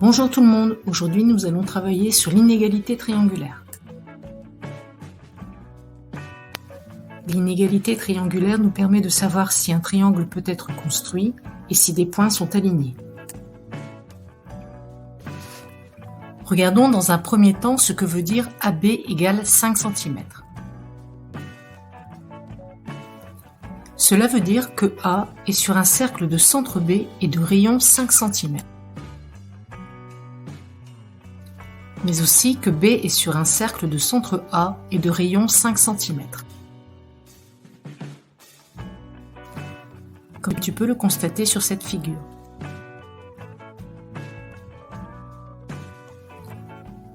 Bonjour tout le monde, aujourd'hui nous allons travailler sur l'inégalité triangulaire. L'inégalité triangulaire nous permet de savoir si un triangle peut être construit et si des points sont alignés. Regardons dans un premier temps ce que veut dire AB égale 5 cm. Cela veut dire que A est sur un cercle de centre B et de rayon 5 cm. Mais aussi que B est sur un cercle de centre A et de rayon 5 cm. Comme tu peux le constater sur cette figure.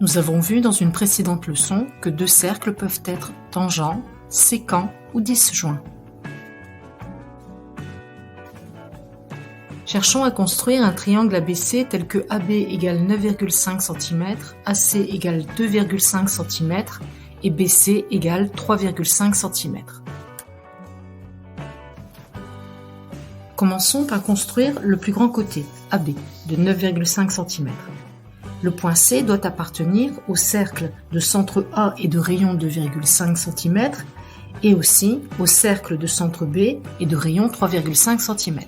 Nous avons vu dans une précédente leçon que deux cercles peuvent être tangents, sécants ou disjoints. Cherchons à construire un triangle ABC tel que AB égale 9,5 cm, AC égale 2,5 cm et BC égale 3,5 cm. Commençons par construire le plus grand côté, AB, de 9,5 cm. Le point C doit appartenir au cercle de centre A et de rayon 2,5 cm et aussi au cercle de centre B et de rayon 3,5 cm.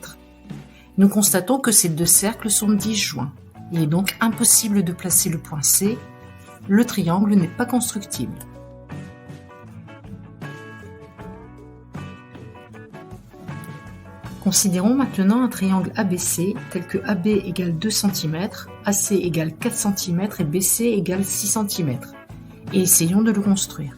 Nous constatons que ces deux cercles sont disjoints. Il est donc impossible de placer le point C. Le triangle n'est pas constructible. Considérons maintenant un triangle ABC tel que AB égale 2 cm, AC égale 4 cm et BC égale 6 cm. Et essayons de le construire.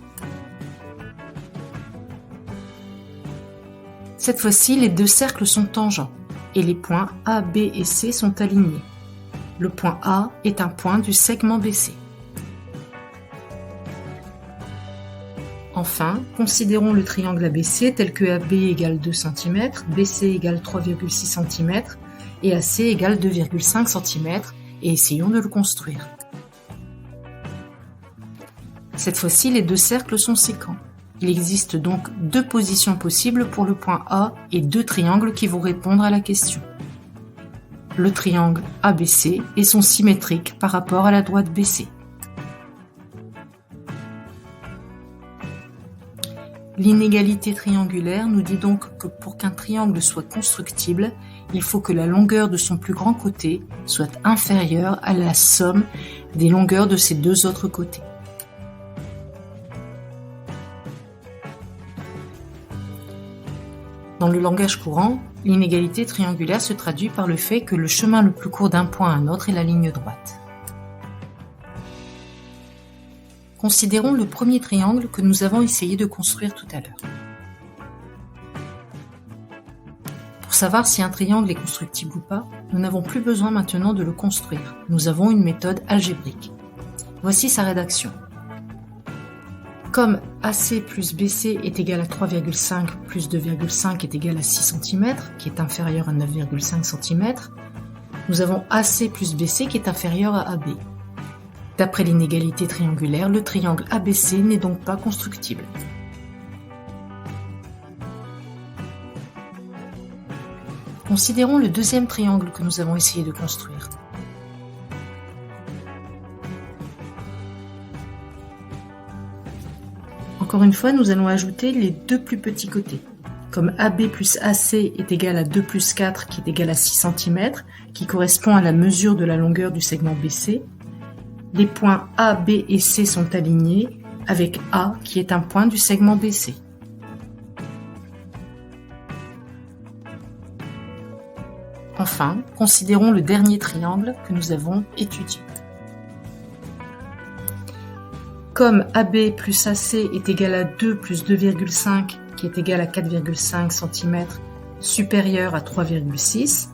Cette fois-ci, les deux cercles sont tangents. Et les points A, B et C sont alignés. Le point A est un point du segment BC. Enfin, considérons le triangle ABC tel que AB égale 2 cm, BC égale 3,6 cm et AC égale 2,5 cm et essayons de le construire. Cette fois-ci, les deux cercles sont sécants. Il existe donc deux positions possibles pour le point A et deux triangles qui vont répondre à la question. Le triangle ABC et son symétrique par rapport à la droite BC. L'inégalité triangulaire nous dit donc que pour qu'un triangle soit constructible, il faut que la longueur de son plus grand côté soit inférieure à la somme des longueurs de ses deux autres côtés. Dans le langage courant, l'inégalité triangulaire se traduit par le fait que le chemin le plus court d'un point à un autre est la ligne droite. Considérons le premier triangle que nous avons essayé de construire tout à l'heure. Pour savoir si un triangle est constructible ou pas, nous n'avons plus besoin maintenant de le construire. Nous avons une méthode algébrique. Voici sa rédaction. Comme AC plus BC est égal à 3,5 plus 2,5 est égal à 6 cm, qui est inférieur à 9,5 cm, nous avons AC plus BC qui est inférieur à AB. D'après l'inégalité triangulaire, le triangle ABC n'est donc pas constructible. Considérons le deuxième triangle que nous avons essayé de construire. Encore une fois, nous allons ajouter les deux plus petits côtés. Comme AB plus AC est égal à 2 plus 4 qui est égal à 6 cm, qui correspond à la mesure de la longueur du segment BC, les points A, B et C sont alignés avec A qui est un point du segment BC. Enfin, considérons le dernier triangle que nous avons étudié. Comme AB plus AC est égal à 2 plus 2,5 qui est égal à 4,5 cm supérieur à 3,6,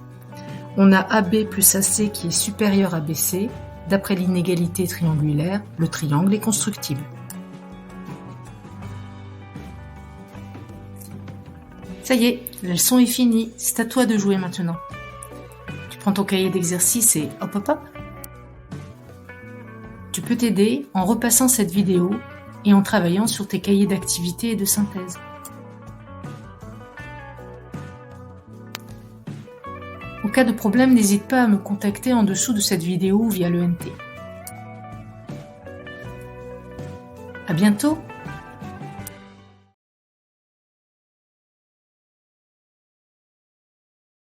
on a AB plus AC qui est supérieur à BC. D'après l'inégalité triangulaire, le triangle est constructible. Ça y est, la leçon est finie, c'est à toi de jouer maintenant. Tu prends ton cahier d'exercice et hop hop hop. Tu peux t'aider en repassant cette vidéo et en travaillant sur tes cahiers d'activités et de synthèse. Ok, cas de problème, n'hésite pas à me contacter en dessous de cette vidéo ou via l'ENT. À bientôt!